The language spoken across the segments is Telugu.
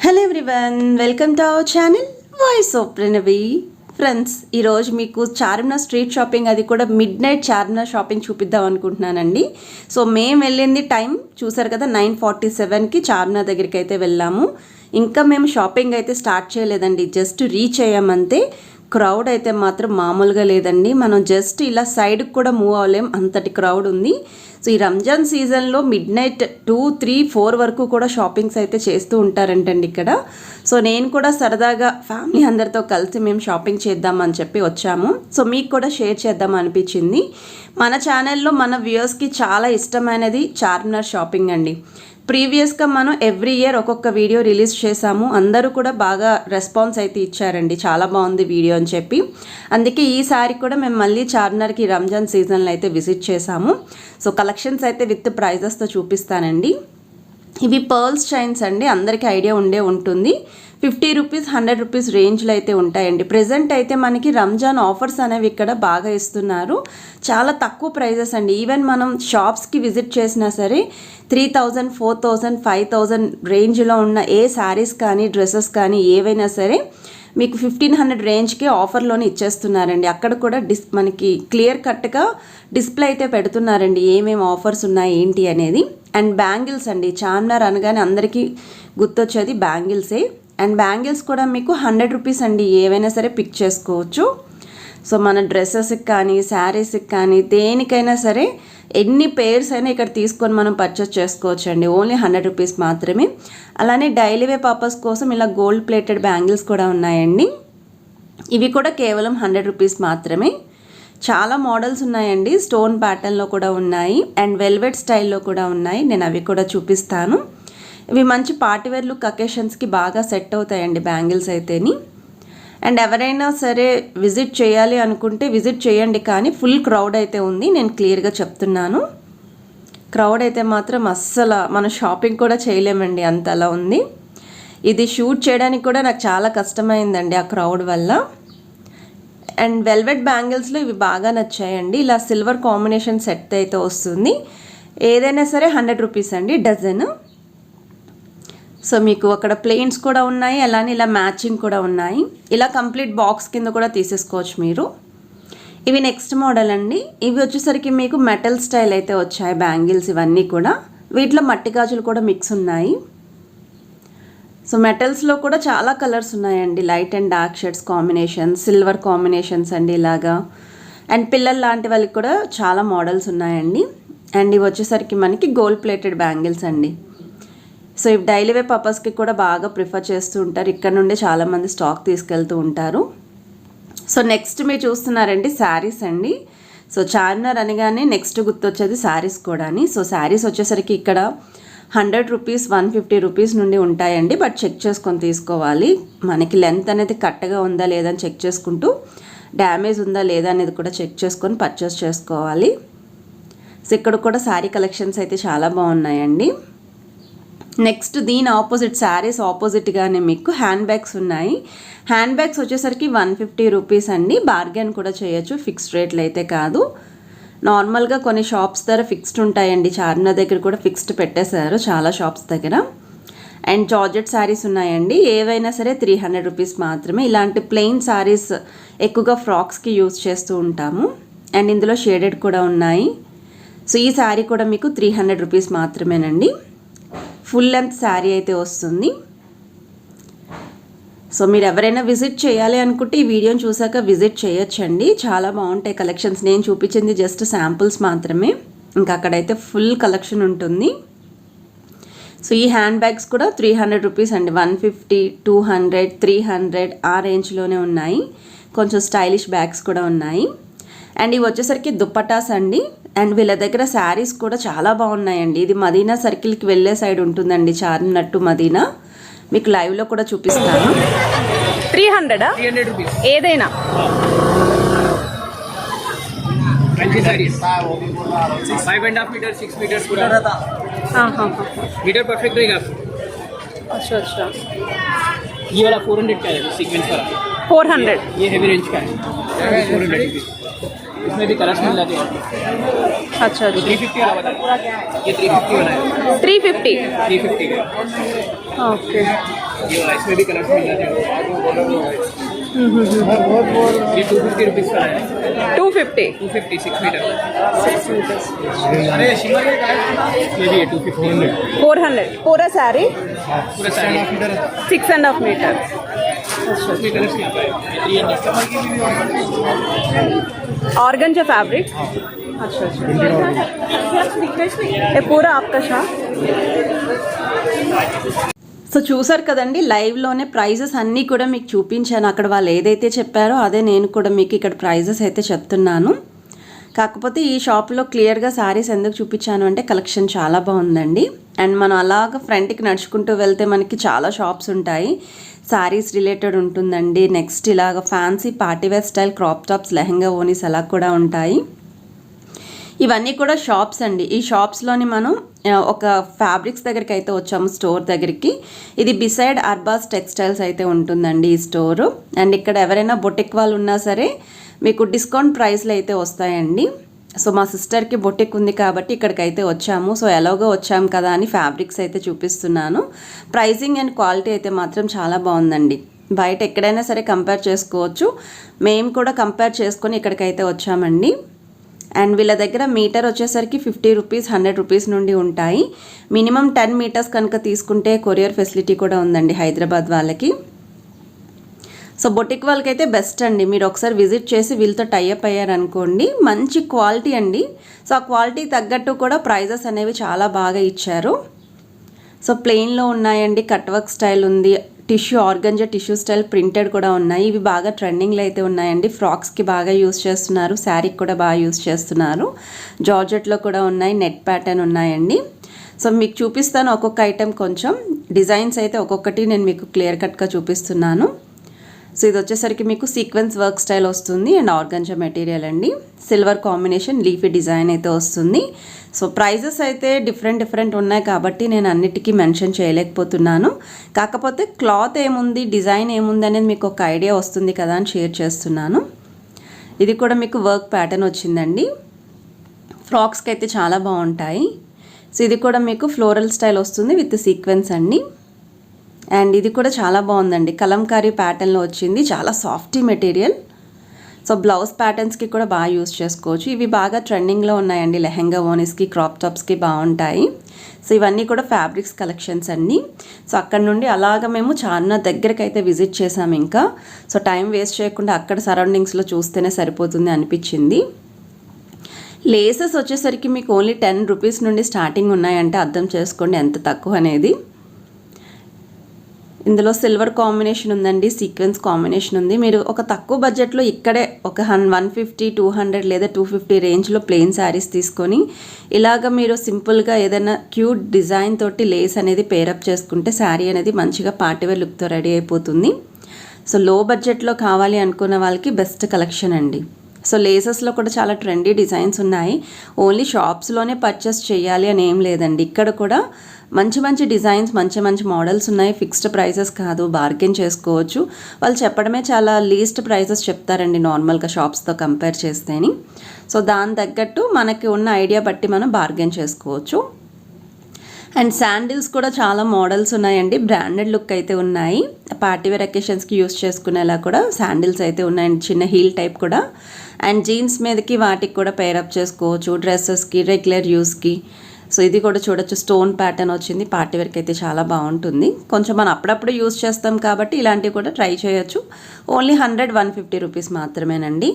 Hello everyone, welcome to our channel voice of Pranavi. Friends, ఈరోజు మీకు చార్మినార్ స్ట్రీట్ షాపింగ్, అది కూడా మిడ్ నైట్ చార్మినార్ షాపింగ్ చూపిద్దాం అనుకుంటున్నానండి. సో మేము వెళ్ళింది టైం చూసారు కదా, 9:47కి చార్మినార్ దగ్గరికి అయితే వెళ్ళాము. ఇంకా మేము షాపింగ్ అయితే స్టార్ట్ చేయలేదండి, జస్ట్ రీచ్ అయ్యామంతే. క్రౌడ్ అయితే మాత్రం మామూలుగా లేదండి. మనం జస్ట్ ఇలా సైడ్కి కూడా మూవ్ అవ్వలేం, అంతటి క్రౌడ్ ఉంది. సో ఈ రంజాన్ సీజన్లో మిడ్ నైట్ 2, 3, 4 వరకు కూడా షాపింగ్స్ అయితే చేస్తూ ఉంటారంటండి ఇక్కడ. సో నేను కూడా సరదాగా ఫ్యామిలీ అందరితో కలిసి మేము షాపింగ్ చేద్దామని చెప్పి వచ్చాము. సో మీకు కూడా షేర్ చేద్దాం అనిపించింది. మన ఛానల్లో మన వ్యూయర్స్కి చాలా ఇష్టమైనది చార్మినార్ షాపింగ్ అండి. ప్రీవియస్గా మనం ఎవ్రీ ఇయర్ ఒక్కొక్క వీడియో రిలీజ్ చేశాము. అందరూ కూడా బాగా రెస్పాన్స్ అయితే ఇచ్చారండి, చాలా బాగుంది వీడియో అని చెప్పి. అందుకే ఈసారి కూడా మేము మళ్ళీ చార్మినార్కి రంజాన్ సీజన్లో అయితే విజిట్ చేశాము. సో కలెక్షన్స్ అయితే విత్ ప్రైజెస్తో చూపిస్తానండి. ఇవి పర్ల్స్ చైన్స్ అండి, అందరికీ ఐడియా ఉండే ఉంటుంది. 50 రూపీస్, 100 రూపీస్ రేంజ్లో అయితే ఉంటాయండి. ప్రెజెంట్ అయితే మనకి రంజాన్ ఆఫర్స్ అనేవి ఇక్కడ బాగా ఇస్తున్నారు. చాలా తక్కువ ప్రైజెస్ అండి. ఈవెన్ మనం షాప్స్కి విజిట్ చేసినా సరే 3000, 4000, 5000 రేంజ్లో ఉన్న ఏ శారీస్ కానీ డ్రెస్సెస్ కానీ ఏవైనా సరే మీకు 1500 రేంజ్కి ఆఫర్లోనే ఇచ్చేస్తున్నారండి. అక్కడ కూడా మనకి క్లియర్ కట్గా డిస్ప్లే అయితే పెడుతున్నారండి, ఏమేమి ఆఫర్స్ ఉన్నాయి ఏంటి అనేది. అండ్ బ్యాంగిల్స్ అండి, చార్మినార్ అనగానే అందరికీ గుర్తొచ్చేది బ్యాంగిల్సే. అండ్ బ్యాంగిల్స్ కూడా మీకు 100 రూపీస్ అండి, ఏవైనా సరే పిక్ చేసుకోవచ్చు. సో మన డ్రెస్సెస్కి కానీ శారీస్కి కానీ దేనికైనా సరే ఎన్ని పేర్స్ అయినా ఇక్కడ తీసుకొని మనం పర్చేస్ చేసుకోవచ్చు అండి. ఓన్లీ 100 రూపీస్ మాత్రమే. అలానే డైలీ వే పర్పస్ కోసం ఇలా గోల్డ్ ప్లేటెడ్ బ్యాంగిల్స్ కూడా ఉన్నాయండి. ఇవి కూడా కేవలం 100 రూపీస్ మాత్రమే. చాలా మోడల్స్ ఉన్నాయండి, స్టోన్ ప్యాటర్న్లో కూడా ఉన్నాయి అండ్ వెల్వెట్ స్టైల్లో కూడా ఉన్నాయి. నేను అవి కూడా చూపిస్తాను. ఇవి మంచి పార్టీవేర్ లుక్ అకేషన్స్కి బాగా సెట్ అవుతాయండి బ్యాంగిల్స్ అయితేని. అండ్ ఎవరైనా సరే విజిట్ చేయాలి అనుకుంటే విజిట్ చేయండి, కానీ ఫుల్ క్రౌడ్ అయితే ఉంది, నేను క్లియర్గా చెప్తున్నాను. క్రౌడ్ అయితే మాత్రం అస్సలు మన షాపింగ్ కూడా చేయలేమండి, అంతలా ఉంది. ఇది షూట్ చేయడానికి కూడా నాకు చాలా కష్టమైందండి ఆ క్రౌడ్ వల్ల. అండ్ వెల్వెట్ బ్యాంగిల్స్లో ఇవి బాగా నచ్చాయండి. ఇలా సిల్వర్ కాంబినేషన్ సెట్ అయితే వస్తుంది. ఏదైనా సరే 100 రూపీస్ అండి డజన్. సో మీకు అక్కడ ప్లెయిన్స్ కూడా ఉన్నాయి, అలానే ఇలా మ్యాచింగ్ కూడా ఉన్నాయి. ఇలా కంప్లీట్ బాక్స్ కింద కూడా తీసేసుకోవచ్చు మీరు. ఇవి నెక్స్ట్ మోడల్ అండి. ఇవి వచ్చేసరికి మీకు మెటల్ స్టైల్ అయితే వచ్చాయి బ్యాంగిల్స్ ఇవన్నీ కూడా. వీటిలో మట్టి గాజులు కూడా మిక్స్ ఉన్నాయి. సో మెటల్స్లో కూడా చాలా కలర్స్ ఉన్నాయండి, light and dark shades combinations, silver combinations అండి ఇలాగా. అండ్ పిల్లల లాంటి వాళ్ళకి కూడా చాలా మోడల్స్ ఉన్నాయండి. అండ్ ఇవి వచ్చేసరికి మనకి గోల్డ్ ప్లేటెడ్ బ్యాంగిల్స్ అండి. సో ఇవి డైలీ వే పర్పస్కి కూడా బాగా ప్రిఫర్ చేస్తూ ఉంటారు. ఇక్కడ నుండి చాలామంది స్టాక్ తీసుకెళ్తూ ఉంటారు. సో నెక్స్ట్ మీరు చూస్తున్నారండి శారీస్ అండి. సో చార్మినార్ అనగానే నెక్స్ట్ గుర్తొచ్చేది శారీస్ కూడా. సో శారీస్ వచ్చేసరికి ఇక్కడ 100 రూపీస్, 150 రూపీస్ నుండి ఉంటాయండి. బట్ చెక్ చేసుకొని తీసుకోవాలి, మనకి లెంత్ అనేది కరెక్ట్గా ఉందా లేదా అని చెక్ చేసుకుంటూ, డ్యామేజ్ ఉందా లేదా అనేది కూడా చెక్ చేసుకొని పర్చేస్ చేసుకోవాలి. సో ఇక్కడ కూడా శారీ కలెక్షన్స్ అయితే చాలా బాగున్నాయండి. నెక్స్ట్ దీని ఆపోజిట్ శారీస్ ఆపోజిట్గానే మీకు హ్యాండ్ బ్యాగ్స్ ఉన్నాయి. హ్యాండ్ బ్యాగ్స్ వచ్చేసరికి 150 రూపీస్ అండి. బార్గెన్ కూడా చేయొచ్చు, ఫిక్స్డ్ రేట్లు అయితే కాదు. నార్మల్గా కొన్ని షాప్స్ దగ్గర ఫిక్స్డ్ ఉంటాయండి, చార్మినార్ దగ్గర కూడా ఫిక్స్డ్ పెట్టేశారు చాలా షాప్స్ దగ్గర. అండ్ జార్జెట్ శారీస్ ఉన్నాయండి, ఏవైనా సరే 300 రూపీస్ మాత్రమే. ఇలాంటి ప్లెయిన్ శారీస్ ఎక్కువగా ఫ్రాక్స్కి యూజ్ చేస్తూ ఉంటాము. అండ్ ఇందులో షేడెడ్ కూడా ఉన్నాయి. సో ఈ శారీ కూడా మీకు 300 రూపీస్ మాత్రమేనండి. ఫుల్ లెంత్ శారీ అయితే వస్తుంది. సో మీరు ఎవరైనా విజిట్ చేయాలి అనుకుంటే ఈ వీడియోని చూసాక విజిట్ చేయొచ్చండి, చాలా బాగుంటాయి కలెక్షన్స్. నేను చూపించింది జస్ట్ శాంపుల్స్ మాత్రమే, ఇంకా అక్కడైతే ఫుల్ కలెక్షన్ ఉంటుంది. సో ఈ హ్యాండ్ బ్యాగ్స్ కూడా 300 రూపీస్ అండి. 150, 200, 300 ఆ రేంజ్లోనే ఉన్నాయి. కొంచెం స్టైలిష్ బ్యాగ్స్ కూడా ఉన్నాయి. అండ్ ఇవి వచ్చేసరికి దుప్పటాస్ అండి. అండ్ వీళ్ళ దగ్గర శారీస్ కూడా చాలా బాగున్నాయండి. ఇది మదీనా సర్కిల్కి వెళ్ళే సైడ్ ఉంటుందండి, చార్మినార్ టు మదీనా. మీకు లైవ్లో కూడా చూపిస్తాను. 300 రూపీస్ ఏదైనా. मीटर परफेक्ट रहेगा आपको। अच्छा अच्छा, ये वाला 400 का है, सीक्वेंस वाला 400. ये हेवी रेंज का है, 400 इसमें भी कलर्स मिल जाते हैं। अच्छा तो अच्छा 350 वाला बता रहे हैं। ये 350 वाला है, 350 350 का। ओके ये वाला इसमें भी कलर्स मिल जाते हैं। ये 250 रुपीज़ का है, 250 250 6 मीटर। 6 meters अरे शिमर ये भी है 250 400 पूरा साड़ी पूरा साड़ी 6.5 meter इसमें कलर्स क्या है, 300 ऑर्गेंजा फैब्रिक अच्छा अच्छा ये पूरा आपका शॉप సో చూసారు కదండి, లైవ్లోనే ప్రైజెస్ అన్నీ కూడా మీకు చూపించాను. అక్కడ వాళ్ళు ఏదైతే చెప్పారో అదే నేను కూడా మీకు ఇక్కడ ప్రైజెస్ అయితే చెప్తున్నాను. కాకపోతే ఈ షాప్లో క్లియర్గా శారీస్ ఎందుకు చూపించాను అంటే కలెక్షన్ చాలా బాగుందండి. అండ్ మనం అలాగ ఫ్రంట్కి నడుచుకుంటూ వెళ్తే మనకి చాలా షాప్స్ ఉంటాయి. శారీస్ రిలేటెడ్ ఉంటుందండి. నెక్స్ట్ ఇలాగ fancy party wear style crop tops, lehenga ఓనీస్ అలా కూడా ఉంటాయి. ఇవన్నీ కూడా షాప్స్ అండి. ఈ షాప్స్లోని మనం ఒక ఫ్యాబ్రిక్స్ దగ్గరికి అయితే వచ్చాము, స్టోర్ దగ్గరికి. ఇది బిసైడ్ అర్బాస్ టెక్స్టైల్స్ అయితే ఉంటుందండి ఈ స్టోరు. అండ్ ఇక్కడ ఎవరైనా బొటిక్ వాళ్ళు ఉన్నా సరే మీకు డిస్కౌంట్ ప్రైస్లు అయితే వస్తాయండి. సో మా సిస్టర్కి బొటిక్ ఉంది కాబట్టి ఇక్కడికైతే వచ్చాము. సో ఎలాగో వచ్చాము కదా అని ఫ్యాబ్రిక్స్ అయితే చూపిస్తున్నాను. ప్రైజింగ్ అండ్ క్వాలిటీ అయితే మాత్రం చాలా బాగుందండి. బయట ఎక్కడైనా సరే కంపేర్ చేసుకోవచ్చు. మేము కూడా కంపేర్ చేసుకొని ఇక్కడికైతే వచ్చామండి. అండ్ వీళ్ళ దగ్గర మీటర్ వచ్చేసరికి 50 రూపీస్ 100 రూపీస్ నుండి ఉంటాయి. మినిమం 10 మీటర్స్ కనుక తీసుకుంటే కొరియర్ ఫెసిలిటీ కూడా ఉందండి హైదరాబాద్ వాళ్ళకి. సో బొటిక్ వాళ్ళకైతే బెస్ట్ అండి. మీరు ఒకసారి విజిట్ చేసి వీళ్ళతో టైఅప్ అయ్యారనుకోండి, మంచి క్వాలిటీ అండి. సో ఆ క్వాలిటీ తగ్గట్టు కూడా ప్రైజెస్ అనేవి చాలా బాగా ఇచ్చారు. సో ప్లెయిన్లో ఉన్నాయండి, కట్ వర్క్ స్టైల్ ఉంది, tissue organza tissue style printed కూడా ఉన్నాయి. ఇవి బాగా ట్రెండింగ్లో అయితే ఉన్నాయండి. ఫ్రాక్స్కి బాగా యూస్ చేస్తున్నారు, శారీకి కూడా బాగా యూస్ చేస్తున్నారు. జార్జెట్లో కూడా ఉన్నాయి, నెట్ ప్యాటర్న్ ఉన్నాయండి. సో మీకు చూపిస్తాను ఒక్కొక్క ఐటెం, కొంచెం డిజైన్స్ అయితే ఒక్కొక్కటి నేను మీకు క్లియర్ కట్గా చూపిస్తున్నాను. సో ఇది వచ్చేసరికి మీకు సీక్వెన్స్ వర్క్ స్టైల్ వస్తుంది అండ్ ఆర్గంజా మెటీరియల్ అండి. సిల్వర్ కాంబినేషన్ లీఫీ డిజైన్ అయితే వస్తుంది. సో ప్రైజెస్ అయితే డిఫరెంట్ ఉన్నాయి కాబట్టి నేను అన్నిటికీ మెన్షన్ చేయలేకపోతున్నాను. కాకపోతే క్లాత్ ఏముంది, డిజైన్ ఏముంది అనేది మీకు ఒక ఐడియా వస్తుంది కదా అని షేర్ చేస్తున్నాను. ఇది కూడా మీకు వర్క్ ప్యాటర్న్ వచ్చిందండి. ఫ్రాక్స్కి అయితే చాలా బాగుంటాయి. సో ఇది కూడా మీకు ఫ్లోరల్ స్టైల్ వస్తుంది విత్ సీక్వెన్స్ అండి. అండ్ ఇది కూడా చాలా బాగుందండి, కలంకారీ ప్యాటర్న్లో వచ్చింది, చాలా సాఫ్టీ మెటీరియల్. సో బ్లౌజ్ ప్యాటర్న్స్కి కూడా బాగా యూస్ చేసుకోవచ్చు. ఇవి బాగా ట్రెండింగ్లో ఉన్నాయండి, లెహంగా ఓనీస్కి క్రాప్ టాప్స్కి బాగుంటాయి. సో ఇవన్నీ కూడా ఫ్యాబ్రిక్స్ కలెక్షన్స్ అండి. సో అక్కడ నుండి అలాగ మేము చార్మినార్ దగ్గరికి అయితే విజిట్ చేసాము. ఇంకా సో టైం వేస్ట్ చేయకుండా అక్కడ సరౌండింగ్స్లో చూస్తేనే సరిపోతుంది అనిపించింది. లేసెస్ వచ్చేసరికి మీకు ఓన్లీ 10 రూపీస్ నుండి స్టార్టింగ్ ఉన్నాయంటే అర్థం చేసుకోండి ఎంత తక్కువ అనేది. ఇందులో సిల్వర్ కాంబినేషన్ ఉందండి, సీక్వెన్స్ కాంబినేషన్ ఉంది. మీరు ఒక తక్కువ బడ్జెట్లో ఇక్కడే ఒక 150 200 లేదా 250 రేంజ్లో ప్లెయిన్ శారీస్ తీసుకొని ఇలాగ మీరు సింపుల్గా ఏదైనా క్యూట్ డిజైన్ తోటి లేస్ అనేది పేరప్ చేసుకుంటే శారీ అనేది మంచిగా పార్టీవేర్ లుక్తో రెడీ అయిపోతుంది. సో లో బడ్జెట్లో కావాలి అనుకున్న వాళ్ళకి బెస్ట్ కలెక్షన్ అండి. సో లేసెస్లో కూడా చాలా ట్రెండీ డిజైన్స్ ఉన్నాయి. ఓన్లీ షాప్స్లోనే పర్చేస్ చేయాలి అని ఏం లేదండి. ఇక్కడ కూడా మంచి డిజైన్స్, మంచి మోడల్స్ ఉన్నాయి. ఫిక్స్డ్ ప్రైసెస్ కాదు, బార్గెన్ చేసుకోవచ్చు. వాళ్ళు చెప్పడమే చాలా లీస్ట్ ప్రైసెస్ చెప్తారండి నార్మల్గా షాప్స్తో కంపేర్ చేస్తేని. సో దాని తగ్గట్టు మనకి ఉన్న ఐడియా బట్టి మనం బార్గెన్ చేసుకోవచ్చు. అండ్ శాండిల్స్ కూడా చాలా మోడల్స్ ఉన్నాయండి, బ్రాండెడ్ లుక్ అయితే ఉన్నాయి. పార్టీవేర్ అకేషన్స్కి యూస్ చేసుకునేలా కూడా శాండిల్స్ అయితే ఉన్నాయండి, చిన్న హీల్ టైప్ కూడా. అండ్ జీన్స్ మీదకి వాటికి కూడా పేరప్ చేసుకోవచ్చు, డ్రెస్సెస్కి, రెగ్యులర్ యూస్కి. సో ఇది కూడా చూడొచ్చు, స్టోన్ ప్యాటర్న్ వచ్చింది, పార్టీవేర్కి అయితే చాలా బాగుంటుంది. కొంచెం మనం అప్పుడప్పుడు యూస్ చేస్తాం కాబట్టి ఇలాంటివి కూడా ట్రై చేయొచ్చు. ఓన్లీ 100-150 రూపీస్ మాత్రమేనండి.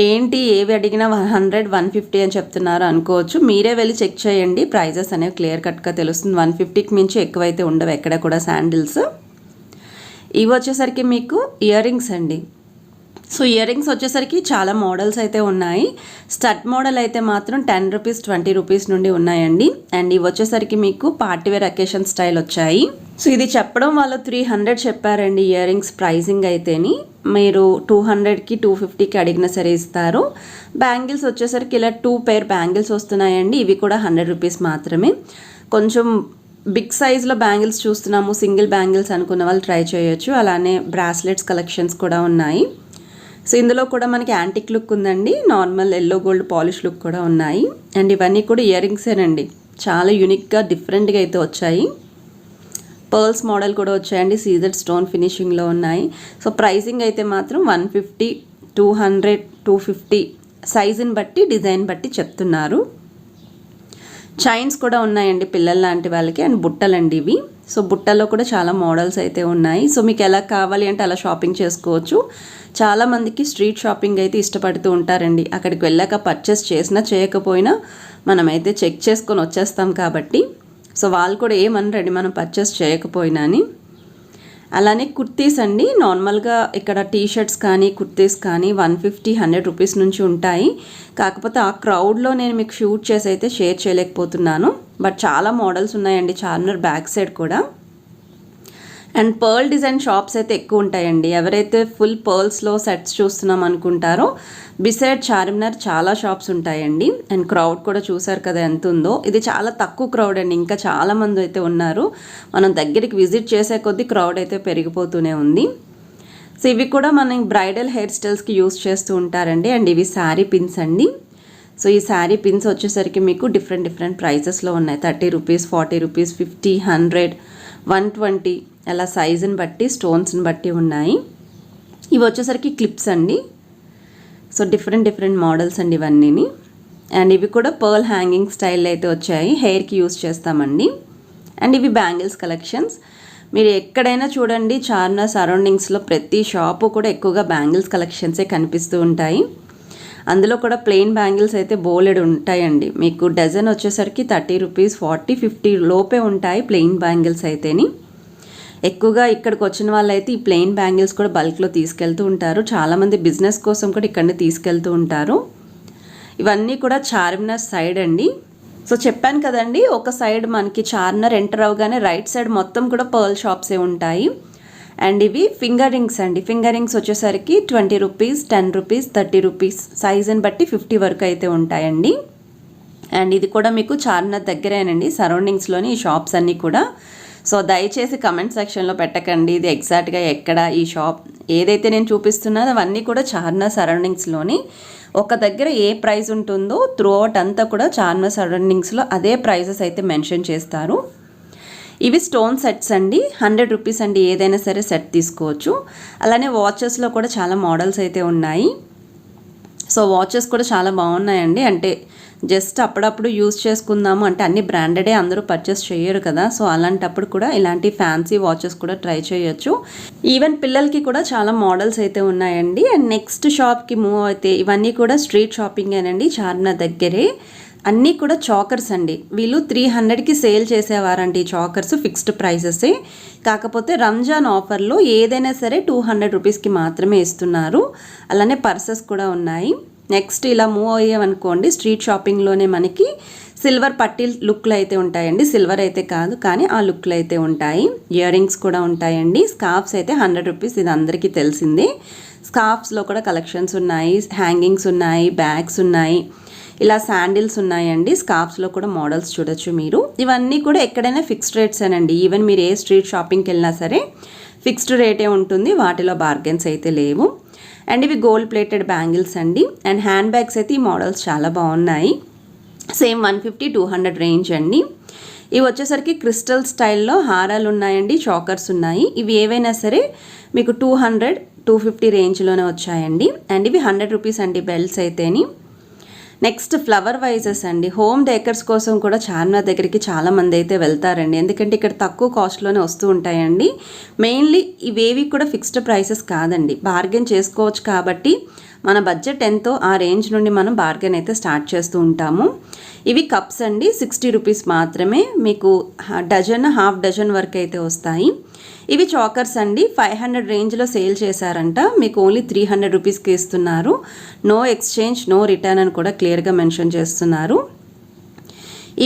ఏంటి ఏవి అడిగినా 100-150 అని చెప్తున్నారు అనుకోవచ్చు. మీరే వెళ్ళి చెక్ చేయండి, ప్రైజెస్ అనేవి క్లియర్ కట్గా తెలుస్తుంది. 150కి మించి ఎక్కువైతే ఉండవు ఎక్కడ కూడా శాండిల్స్. ఇవి వచ్చేసరికి మీకు ఇయర్ రింగ్స్ అండి. సో ఇయర్ రింగ్స్ వచ్చేసరికి చాలా మోడల్స్ అయితే ఉన్నాయి. స్టడ్ మోడల్ అయితే మాత్రం 10 రూపీస్ 20 రూపీస్ నుండి ఉన్నాయండి. అండ్ ఇవి వచ్చేసరికి మీకు పార్టీవేర్ అకేషన్ స్టైల్ వచ్చాయి. సో ఇది చెప్పడం వాళ్ళు 300 చెప్పారండి ఇయర్ రింగ్స్ ప్రైజింగ్ అయితేని. మీరు 200కి 250కి అడిగినా సరే ఇస్తారు. బ్యాంగిల్స్ వచ్చేసరికి ఇలా 2 పేర్ బ్యాంగిల్స్ వస్తున్నాయండి. ఇవి కూడా 100 రూపీస్ మాత్రమే. కొంచెం బిగ్ సైజ్లో బ్యాంగిల్స్ చూస్తున్నాము, సింగిల్ బ్యాంగిల్స్ అనుకున్న వాళ్ళు ట్రై చేయొచ్చు. అలానే బ్రాస్లెట్స్ కలెక్షన్స్ కూడా ఉన్నాయి. సో ఇందులో కూడా మనకి యాంటిక్ లుక్ ఉందండి, normal yellow gold polish look కూడా ఉన్నాయి. అండ్ ఇవన్నీ కూడా ఇయర్ రింగ్సేనండి, చాలా యూనిక్గా డిఫరెంట్గా అయితే వచ్చాయి. పర్ల్స్ మోడల్ కూడా వచ్చాయండి, సీజెడ్ స్టోన్ ఫినిషింగ్లో ఉన్నాయి. సో ప్రైసింగ్ అయితే మాత్రం 150, 200, 250 సైజుని బట్టి డిజైన్ బట్టి చెప్తున్నారు. చైన్స్ కూడా ఉన్నాయండి పిల్లల లాంటి వాళ్ళకి. అండ్ బుట్టలండి ఇవి. సో బుట్టల్లో కూడా చాలా మోడల్స్ అయితే ఉన్నాయి. సో మీకు ఎలా కావాలి అంటే అలా షాపింగ్ చేసుకోవచ్చు. చాలామందికి స్ట్రీట్ షాపింగ్ అయితే ఇష్టపడుతూ ఉంటారండి. అక్కడికి వెళ్ళాక పర్చేస్ చేసినా చేయకపోయినా మనమైతే చెక్ చేసుకొని వచ్చేస్తాం కాబట్టి సో వాళ్ళు కూడా ఏమనరండి మనం పర్చేస్ చేయకపోయినా అని. అలానే కుర్తీస్ అండి, నార్మల్గా ఇక్కడ టీ షర్ట్స్ కానీ కుర్తీస్ కానీ 150, 100 రూపీస్ నుంచి ఉంటాయి. కాకపోతే ఆ క్రౌడ్లో నేను మీకు షూట్ చేసి అయితే షేర్ చేయలేకపోతున్నాను. బట్ చాలా మోడల్స్ ఉన్నాయండి చార్మినార్ బ్యాక్ సైడ్ కూడా. అండ్ పర్ల్ డిజైన్ షాప్స్ అయితే ఎక్కువ ఉంటాయండి. ఎవరైతే ఫుల్ పర్ల్స్లో సెట్స్ చూస్తున్నాం అనుకుంటారో బిసైడ్ చార్మినార్ చాలా షాప్స్ ఉంటాయండి. అండ్ క్రౌడ్ కూడా చూసారు కదా ఎంత ఉందో. ఇది చాలా తక్కువ క్రౌడ్ అండి, ఇంకా చాలామంది అయితే ఉన్నారు. మనం దగ్గరికి విజిట్ చేసే కొద్దీ క్రౌడ్ అయితే పెరిగిపోతూనే ఉంది. సో ఇవి కూడా మనం బ్రైడల్ హెయిర్ స్టైల్స్కి యూస్ చేస్తూ ఉంటారండి. అండ్ ఇవి శారీ పిన్స్ అండి. సో ఈ శారీ పిన్స్ వచ్చేసరికి మీకు డిఫరెంట్ ప్రైజెస్లో ఉన్నాయి. 30 రూపీస్, 40 రూపీస్, 50, 100, 120 అలా సైజుని బట్టి స్టోన్స్ని బట్టి ఉన్నాయి. ఇవి వచ్చేసరికి క్లిప్స్ అండి. సో డిఫరెంట్ మోడల్స్ అండి ఇవన్నీని. అండ్ ఇవి కూడా పర్ల్ హ్యాంగింగ్ స్టైల్ అయితే వచ్చాయి, హెయిర్కి యూస్ చేస్తామండి. అండ్ ఇవి బ్యాంగిల్స్ కలెక్షన్స్. మీరు ఎక్కడైనా చూడండి చార్మినార్ సరౌండింగ్స్లో ప్రతి షాపు కూడా ఎక్కువగా బ్యాంగిల్స్ కలెక్షన్సే కనిపిస్తూ ఉంటాయి. అందులో కూడా ప్లెయిన్ బ్యాంగిల్స్ అయితే బోలెడు ఉంటాయండి. మీకు డజన్ వచ్చేసరికి 30 రూపీస్, 40, 50 లోపే ఉంటాయి ప్లెయిన్ బ్యాంగిల్స్ అయితేని. ఎక్కువగా ఇక్కడికి వచ్చిన వాళ్ళైతే ఈ ప్లెయిన్ బ్యాంగిల్స్ కూడా బల్క్లో తీసుకెళ్తూ ఉంటారు. చాలామంది బిజినెస్ కోసం కూడా ఇక్కడనే తీసుకెళ్తూ ఉంటారు. ఇవన్నీ కూడా చార్మినార్ సైడ్ అండి. సో చెప్పాను కదండి, ఒక సైడ్ మనకి చార్మినార్ ఎంటర్ అవగానే రైట్ సైడ్ మొత్తం కూడా పర్ల్ షాప్సే ఉంటాయి. అండ్ ఇవి ఫింగర్ రింగ్స్ అండి. ఫింగర్ రింగ్స్ వచ్చేసరికి 20 రూపీస్, 10 రూపీస్, 30 రూపీస్ సైజుని బట్టి 50 వరకు అయితే ఉంటాయండి. అండ్ ఇది కూడా మీకు చార్మినార్ దగ్గరేనండి, సరౌండింగ్స్లోని ఈ షాప్స్ అన్నీ కూడా. సో దయచేసి కమెంట్ సెక్షన్లో పెట్టకండి ఇది ఎగ్జాక్ట్గా ఎక్కడ ఈ షాప్. ఏదైతే నేను చూపిస్తున్నానో అవన్నీ కూడా చార్మినార్ సరౌండింగ్స్లోని. ఒక దగ్గర ఏ ప్రైస్ ఉంటుందో త్రూ అవుట్ అంతా కూడా చార్మినార్ సరౌండింగ్స్లో అదే ప్రైజెస్ అయితే మెన్షన్ చేస్తారు. ఇవి స్టోన్ సెట్స్ అండి, 100 రూపీస్ అండి. ఏదైనా సరే సెట్ తీసుకోవచ్చు. అలానే వాచెస్లో కూడా చాలా మోడల్స్ అయితే ఉన్నాయి. సో వాచెస్ కూడా చాలా బాగున్నాయండి. అంటే జస్ట్ అప్పుడప్పుడు యూజ్ చేసుకుందాము అంటే అన్ని బ్రాండెడే అందరూ పర్చేస్ చేయరు కదా. సో అలాంటప్పుడు కూడా ఇలాంటి ఫ్యాన్సీ వాచెస్ కూడా ట్రై చేయొచ్చు. ఈవెన్ పిల్లలకి కూడా చాలా మోడల్స్ అయితే ఉన్నాయండి. అండ్ నెక్స్ట్ షాప్కి మూవ్ అయితే ఇవన్నీ కూడా స్ట్రీట్ షాపింగేనండి, చార్మినార్ దగ్గరే. అన్నీ కూడా చాకర్స్ అండి. వీళ్ళు 300కి సేల్ చేసేవారండి. ఈ చాకర్స్ ఫిక్స్డ్ ప్రైసెసే. కాకపోతే రంజాన్ ఆఫర్లో ఏదైనా సరే 200 రూపీస్కి మాత్రమే ఇస్తున్నారు. అలానే పర్సెస్ కూడా ఉన్నాయి. నెక్స్ట్ ఇలా మూవ్ అయ్యామనుకోండి స్ట్రీట్ షాపింగ్లోనే మనకి సిల్వర్ పట్టీల్ లుక్లు అయితే ఉంటాయండి. సిల్వర్ అయితే కాదు కానీ ఆ లుక్లు అయితే ఉంటాయి. ఇయర్ రింగ్స్ కూడా ఉంటాయండి. స్కార్ఫ్స్ అయితే 100 రూపీస్, ఇది అందరికీ తెలిసిందే. స్కార్ఫ్స్లో కూడా కలెక్షన్స్ ఉన్నాయి, హ్యాంగింగ్స్ ఉన్నాయి, బ్యాగ్స్ ఉన్నాయి, ఇలా శాండిల్స్ ఉన్నాయండి. స్కార్ఫ్స్లో కూడా మోడల్స్ చూడొచ్చు మీరు. ఇవన్నీ కూడా ఎక్కడైనా ఫిక్స్డ్ రేట్స్ అనండి. ఈవెన్ మీరు ఏ స్ట్రీట్ షాపింగ్కి వెళ్ళినా సరే ఫిక్స్డ్ రేటే ఉంటుంది, వాటిలో బార్గెన్స్ అయితే లేవు. అండ్ ఇవి గోల్డ్ ప్లేటెడ్ బ్యాంగిల్స్ అండి. అండ్ హ్యాండ్ బ్యాగ్స్ అయితే ఈ మోడల్స్ చాలా బాగున్నాయి. సేమ్ 150, 200 రేంజ్ అండి. ఇవి వచ్చేసరికి క్రిస్టల్ స్టైల్లో హారాలు ఉన్నాయండి, చాకర్స్ ఉన్నాయి. ఇవి ఏవైనా సరే మీకు 200, 250 రేంజ్లోనే వచ్చాయండి. అండ్ ఇవి 100 రూపీస్ అండి బెల్ట్స్ అయితేని. నెక్స్ట్ ఫ్లవర్ వైజెస్ అండి. హోమ్ డెకర్స్ కోసం కూడా చార్మినార్ దగ్గరికి చాలామంది అయితే వెళ్తారండి. ఎందుకంటే ఇక్కడ తక్కువ కాస్ట్లోనే వస్తూ ఉంటాయండి. మెయిన్లీ ఇవేవి కూడా ఫిక్స్డ్ ప్రైసెస్ కాదండి, బార్గెన్ చేసుకోవచ్చు. కాబట్టి మన బడ్జెట్ ఎంతో ఆ రేంజ్ నుండి మనం బార్గెన్ అయితే స్టార్ట్ చేస్తూ ఉంటాము. ఇవి కప్స్ అండి, 60 రూపీస్ మాత్రమే. మీకు డజన్, హాఫ్ డజన్ వరకు అయితే వస్తాయి. ఇవి చాకర్స్ అండి, 500 రేంజ్లో సేల్ చేశారంట. మీకు ఓన్లీ 300 రూపీస్కి ఇస్తున్నారు. నో ఎక్స్చేంజ్, నో రిటర్న్ అని కూడా క్లియర్గా మెన్షన్ చేస్తున్నారు.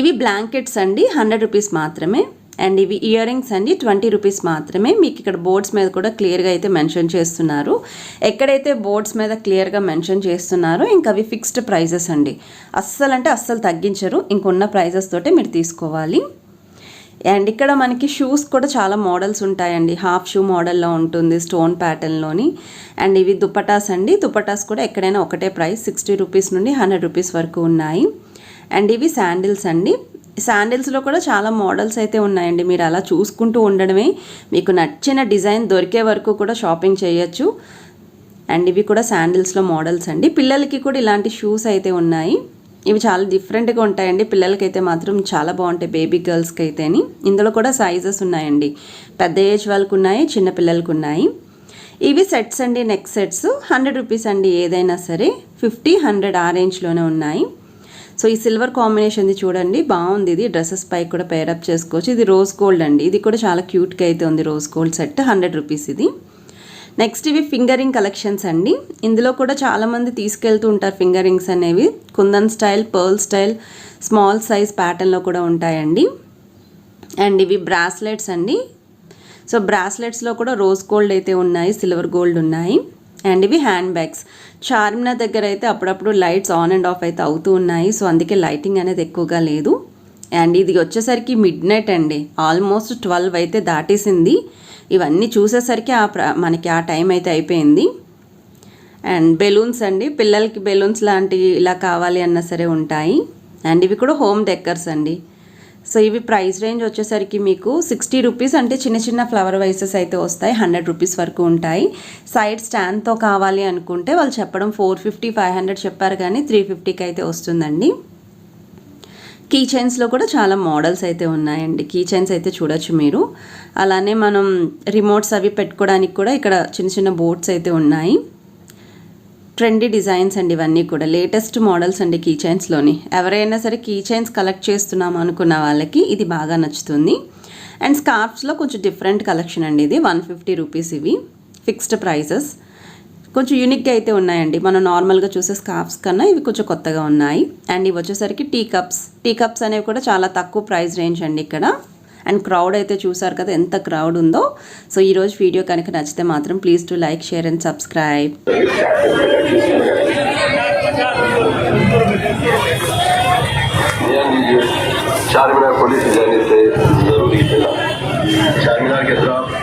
ఇవి బ్లాంకెట్స్ అండి, 100 రూపీస్ మాత్రమే. అండ్ ఇవి ఇయర్ రింగ్స్ అండి, 20 రూపీస్ మాత్రమే. మీకు ఇక్కడ బోర్డ్స్ మీద కూడా క్లియర్గా అయితే మెన్షన్ చేస్తున్నారు. ఎక్కడైతే బోర్డ్స్ మీద క్లియర్గా మెన్షన్ చేస్తున్నారో ఇంకా అవి ఫిక్స్డ్ ప్రైజెస్ అండి. అస్సలు తగ్గించరు, ఇంకొన్న ప్రైజెస్ తోటే మీరు తీసుకోవాలి. అండ్ ఇక్కడ మనకి షూస్ కూడా చాలా మోడల్స్ ఉంటాయండి. హాఫ్ షూ మోడల్లో ఉంటుంది స్టోన్ ప్యాటర్న్లోని. అండ్ ఇవి దుపటాస్ అండి. దుపటాస్ కూడా ఎక్కడైనా ఒకటే ప్రైస్ 60 రూపీస్ నుండి 100 రూపీస్ వరకు ఉన్నాయి. అండ్ ఇవి శాండిల్స్ అండి. శాండిల్స్లో కూడా చాలా మోడల్స్ అయితే ఉన్నాయండి. మీరు అలా చూసుకుంటూ ఉండడమే, మీకు నచ్చిన డిజైన్ దొరికే వరకు కూడా షాపింగ్ చేయొచ్చు. అండ్ ఇవి కూడా శాండిల్స్లో మోడల్స్ అండి. పిల్లలకి కూడా ఇలాంటి షూస్ అయితే ఉన్నాయి. ఇవి చాలా డిఫరెంట్గా ఉంటాయండి. పిల్లలకైతే మాత్రం చాలా బాగుంటాయి, బేబీ గర్ల్స్కి అయితేని. ఇందులో కూడా సైజెస్ ఉన్నాయండి. పెద్ద ఏజ్ వాళ్ళకు ఉన్నాయి, చిన్న పిల్లలకు ఉన్నాయి. ఇవి సెట్స్ అండి, నెక్ సెట్స్ 100 రూపీస్ అండి. ఏదైనా సరే 50, 100 ఆ రేంజ్లోనే ఉన్నాయి. సో ఈ సిల్వర్ కాంబినేషన్ది చూడండి, బాగుంది. ఇది డ్రెస్సెస్ పై కూడా పేరప్ చేసుకోవచ్చు. ఇది రోజ్ గోల్డ్ అండి. ఇది కూడా చాలా క్యూట్గా అయితే ఉంది. రోజ్ గోల్డ్ సెట్ 100 రూపీస్ ఇది. నెక్స్ట్ ఇవి ఫింగరింగ్ కలెక్షన్స్ అండి. ఇందులో కూడా చాలామంది తీసుకెళ్తూ ఉంటారు ఫింగర్ రింగ్స్ అనేవి. Kundan style, pearl style, small size ప్యాటర్న్లో కూడా ఉంటాయండి. అండ్ ఇవి బ్రాస్లెట్స్ అండి. సో బ్రాస్లెట్స్లో కూడా రోజ్ గోల్డ్ అయితే ఉన్నాయి, సిల్వర్ గోల్డ్ ఉన్నాయి. అండ్ ఇవి హ్యాండ్ బ్యాగ్స్. చార్మినార్ దగ్గర అయితే అప్పుడప్పుడు లైట్స్ ఆన్ అండ్ ఆఫ్ అయితే అవుతూ ఉన్నాయి. సో అందుకే లైటింగ్ అనేది ఎక్కువగా లేదు. అండ్ ఇది వచ్చేసరికి మిడ్ నైట్ అండి, ఆల్మోస్ట్ 12 అయితే దాటేసింది. ఇవన్నీ చూసేసరికి మనకి ఆ టైం అయితే అయిపోయింది. అండ్ బెలూన్స్ అండి, పిల్లలకి బెలూన్స్ లాంటివి ఇలా కావాలి అన్నా సరే ఉంటాయి. అండ్ ఇవి కూడా హోమ్ డెకర్స్ అండి. సో ఇవి ప్రైస్ రేంజ్ వచ్చేసరికి మీకు 60 రూపీస్ అంటే చిన్న చిన్న ఫ్లవర్ వైసెస్ అయితే వస్తాయి. 100 రూపీస్ వరకు ఉంటాయి. సైడ్ స్టాండ్తో కావాలి అనుకుంటే వాళ్ళు చెప్పడం 450, 500 చెప్పారు, కానీ 350కి అయితే వస్తుందండి. కీ చైన్స్లో కూడా చాలా మోడల్స్ అయితే ఉన్నాయండి. కీ చైన్స్ అయితే చూడొచ్చు మీరు. అలానే మనం రిమోట్స్ అవి పెట్టుకోవడానికి కూడా ఇక్కడ చిన్న చిన్న బోర్డ్స్ అయితే ఉన్నాయి. ట్రెండీ డిజైన్స్ అండి ఇవన్నీ కూడా. లేటెస్ట్ మోడల్స్ అండి కీ చైన్స్లోని. ఎవరైనా సరే కీ చైన్స్ కలెక్ట్ చేస్తున్నాం అనుకున్న వాళ్ళకి ఇది బాగా నచ్చుతుంది. అండ్ స్కార్ఫ్స్లో కొంచెం డిఫరెంట్ కలెక్షన్ అండి ఇది. 150 రూపీస్ ఇవి, ఫిక్స్డ్ ప్రైసెస్. కొంచెం యూనిక్గా అయితే ఉన్నాయండి. మనం నార్మల్గా చూసే స్కార్ఫ్స్ కన్నా ఇవి కొంచెం కొత్తగా ఉన్నాయి. అండ్ ఇవి వచ్చేసరికి టీ కప్స్ అనేవి కూడా చాలా తక్కువ ప్రైస్ రేంజ్ అండి ఇక్కడ. అండ్ క్రౌడ్ అయితే చూసారు కదా ఎంత క్రౌడ్ ఉందో. సో ఈరోజు వీడియో కనుక నచ్చితే మాత్రం please to like, share and subscribe. Charminar police जाने से जरूरी है। चारमीनार के तरफ